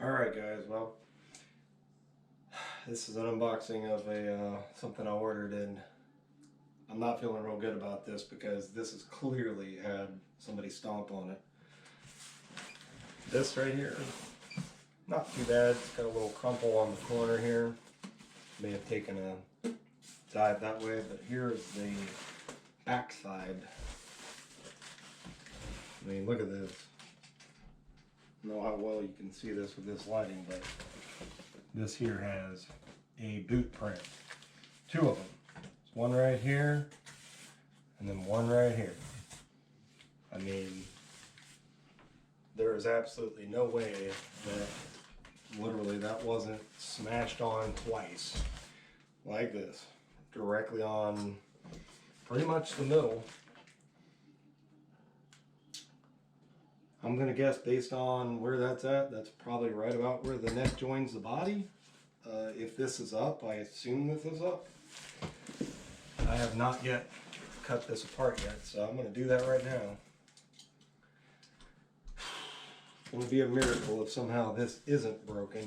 Alright guys, well, this is an unboxing of something I ordered, and I'm not feeling real good about this because this has clearly had somebody stomp on it. This right here, not too bad. It's got a little crumple on the corner here. May have taken a dive that way, but here is the back side. I mean, look at this. I don't know how well you can see this with this lighting, but this here has a boot print. Two of them. There's one right here, and then one right here. I mean, there is absolutely no way that literally that wasn't smashed on twice like this, directly on pretty much the middle. I'm gonna guess based on where that's at, that's probably right about where the neck joins the body. If this is up, I assume this is up. I have not yet cut this apart yet, so I'm gonna do that right now. It would be a miracle if somehow this isn't broken.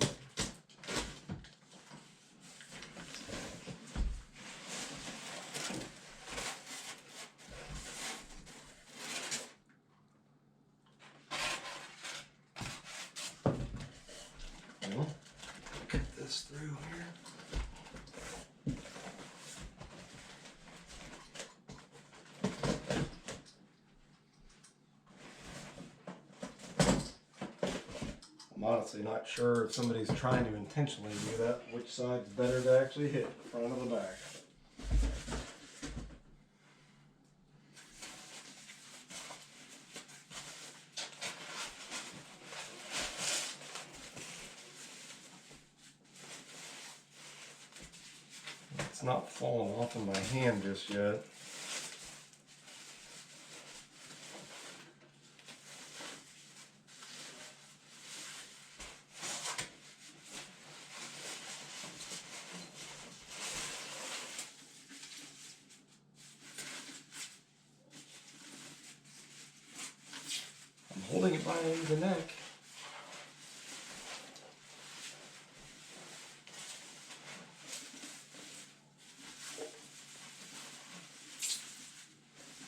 Well, cut this through here. I'm honestly not sure if somebody's trying to intentionally do that, which side's better to actually hit, the front or the back. It's not falling off of my hand just yet. I'm holding it by the neck.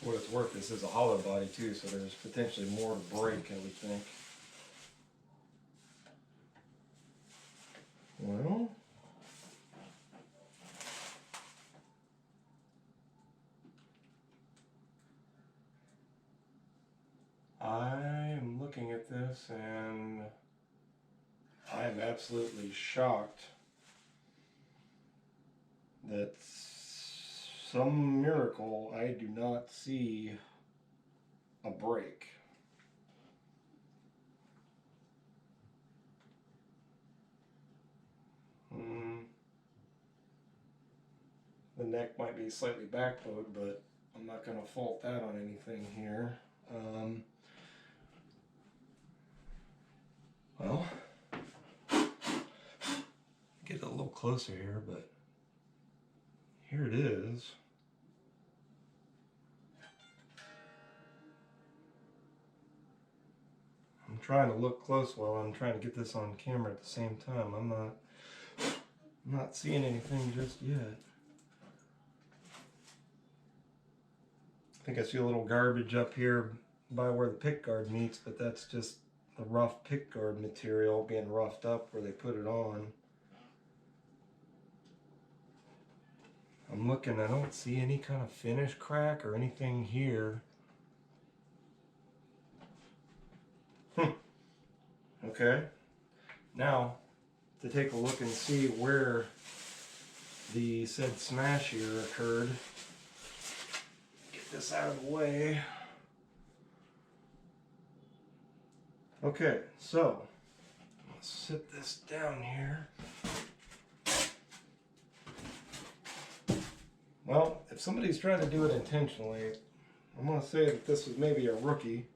For what it's worth, this is a hollow body too, so there's potentially more to break, I would think. Well, I'm looking at this and I'm absolutely shocked that some miracle I do not see a break. The neck might be slightly backbowed, but I'm not going to fault that on anything here. Well, get a little closer here, but here it is. I'm trying to look close while I'm trying to get this on camera at the same time. I'm not seeing anything just yet. I think I see a little garbage up here by where the pick guard meets, but that's just the rough pick guard material being roughed up where they put it on. I'm looking, I don't see any kind of finish crack or anything here. Okay, now to take a look and see where the said smash here occurred. Get this out of the way. Okay, so let's sit this down here. Well, if somebody's trying to do it intentionally, I'm going to say that this was maybe a rookie.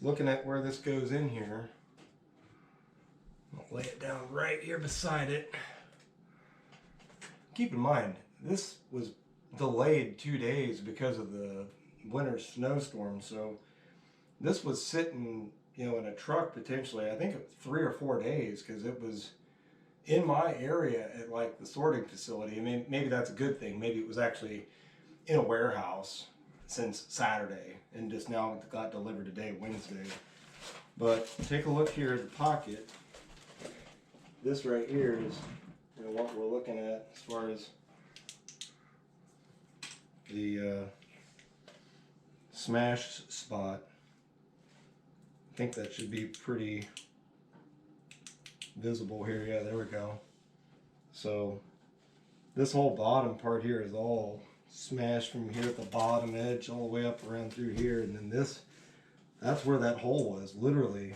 Looking at where this goes in here, I'll lay it down right here beside it. Keep in mind, this was delayed 2 days because of the winter snowstorm, so this was sitting you know, in a truck potentially, I think it was 3 or 4 days, because it was in my area at like the sorting facility. I mean, maybe that's a good thing. Maybe it was actually in a warehouse since Saturday and just now got delivered today, Wednesday. But take a look here at the pocket. This right here is, you know, what we're looking at as far as the smash spot. I think that should be pretty visible here. Yeah, there we go. So this whole bottom part here is all smashed from here at the bottom edge all the way up around through here, and then this, that's where that hole was, literally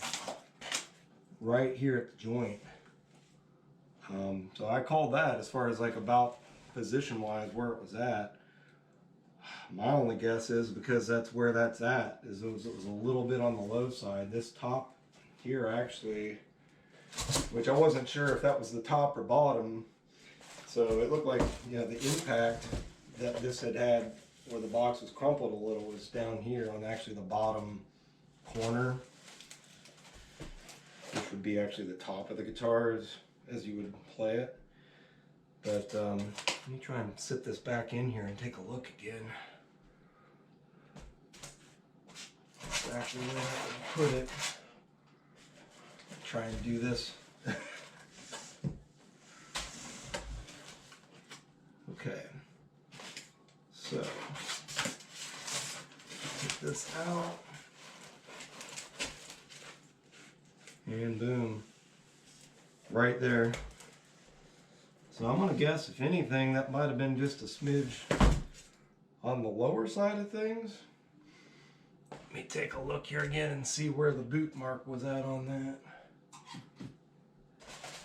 right here at the joint. So I called that as far as like about position wise where it was at. My only guess is because that's where that's at, is it was a little bit on the low side. This top here actually, which I wasn't sure if that was the top or bottom, so it looked like, you know, the impact that this had where the box was crumpled a little was down here on actually the bottom corner, which would be actually the top of the guitar as you would play it. But let me try and sit this back in here and take a look again. Exactly where I would put it. Try and do this. Okay. So take this out. And boom. Right there. So I'm going to guess, if anything, that might have been just a smidge on the lower side of things. Let me take a look here again and see where the boot mark was at on that.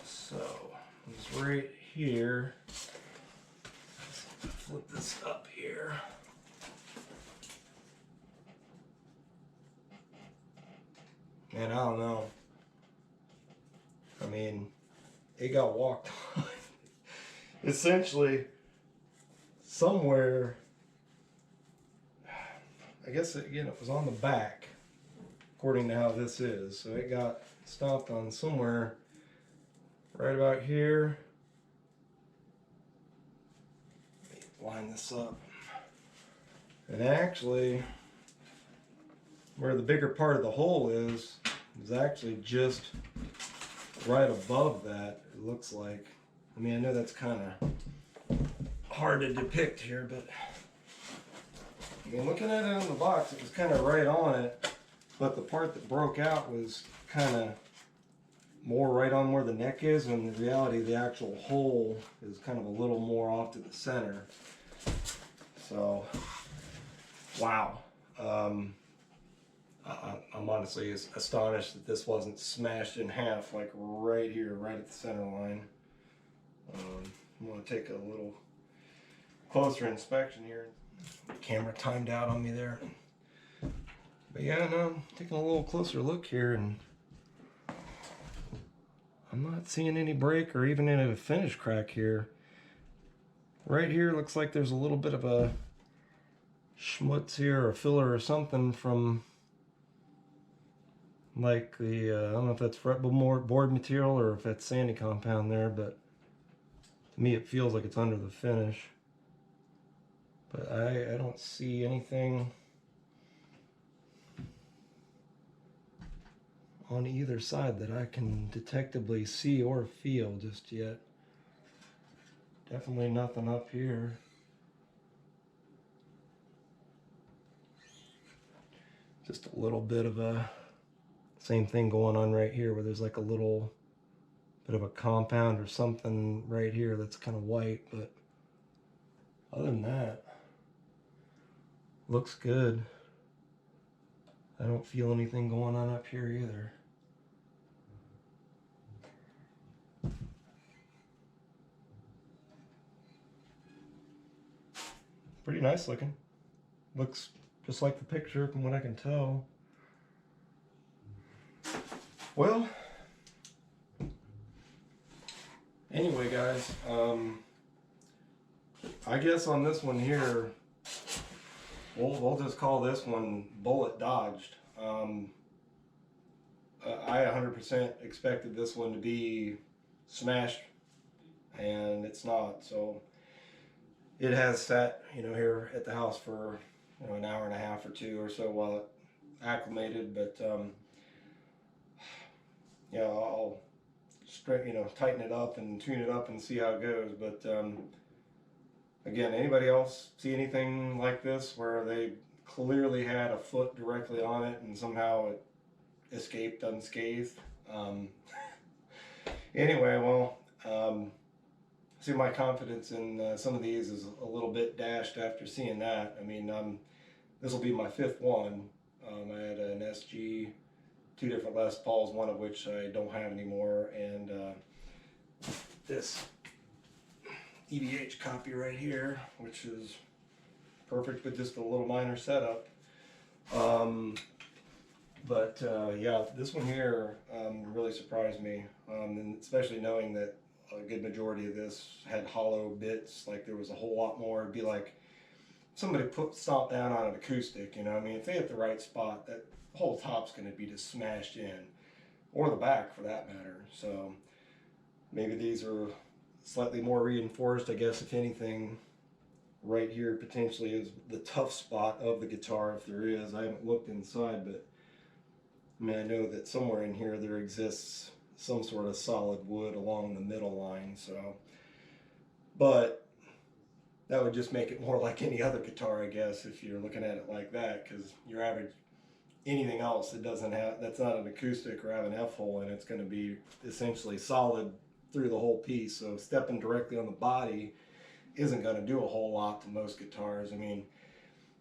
So it's right here. Let's flip this up here. And I don't know. I mean, it got walked on. Essentially, somewhere, I guess, again, it was on the back, according to how this is. So it got stopped on somewhere right about here. Let me line this up. And actually, where the bigger part of the hole is actually just right above that, it looks like. I mean, I know that's kind of hard to depict here, but I mean, looking at it on the box, it was kind of right on it, but the part that broke out was kind of more right on where the neck is, when in reality the actual hole is kind of a little more off to the center. So, wow. I'm honestly astonished that this wasn't smashed in half, like right here, right at the center line. I'm going to take a little closer inspection here. The camera timed out on me there. But yeah, no, I'm taking a little closer look here, and I'm not seeing any break or even any finish crack here. Right here looks like there's a little bit of a schmutz here, or filler or something from like the, I don't know if that's fretboard board material or if that's sandy compound there, but to me it feels like it's under the finish. But I don't see anything on either side that I can detectably see or feel just yet. Definitely nothing up here. Just a little bit of a same thing going on right here, where there's like a little bit of a compound or something right here that's kind of white, but other than that, looks good. I don't feel anything going on up here either. Pretty nice looking. Looks just like the picture from what I can tell. Well, anyway guys, I guess on this one here, we'll just call this one bullet dodged. I 100% expected this one to be smashed, and it's not. So it has sat, here at the house for, an hour and a half or two or so while it acclimated. But yeah, I'll tighten it up and tune it up and see how it goes. But again, anybody else see anything like this where they clearly had a foot directly on it and somehow it escaped unscathed? Anyway, well, see, my confidence in some of these is a little bit dashed after seeing that. I mean, this will be my 5th one. I had an SG, 2 different Les Pauls, one of which I don't have anymore, and this EVH copy right here, which is perfect with just a little minor setup. But yeah, this one here really surprised me, and especially knowing that a good majority of this had hollow bits. Like there was a whole lot more. It'd be like somebody stomped down on an acoustic, I mean, if they hit the right spot, that whole top's going to be just smashed in, or the back for that matter. So maybe these are slightly more reinforced. I guess if anything, right here potentially is the tough spot of the guitar, if there is. I haven't looked inside, but I mean, I know that somewhere in here there exists some sort of solid wood along the middle line. So, but that would just make it more like any other guitar, I guess, if you're looking at it like that, because your average anything else that that's not an acoustic or have an F-hole in it's going to be essentially solid through the whole piece. So stepping directly on the body isn't going to do a whole lot to most guitars. I mean,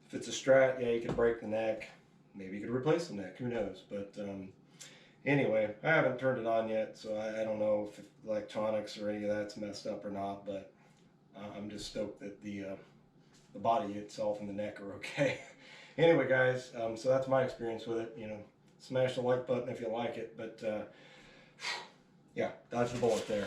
if it's a Strat, yeah, you could break the neck. Maybe you could replace the neck. Who knows? But anyway, I haven't turned it on yet, so I don't know if electronics or any of that's messed up or not. But I'm just stoked that the body itself and the neck are okay. Anyway, guys, so that's my experience with it. Smash the like button if you like it. But yeah, dodge the bullet there.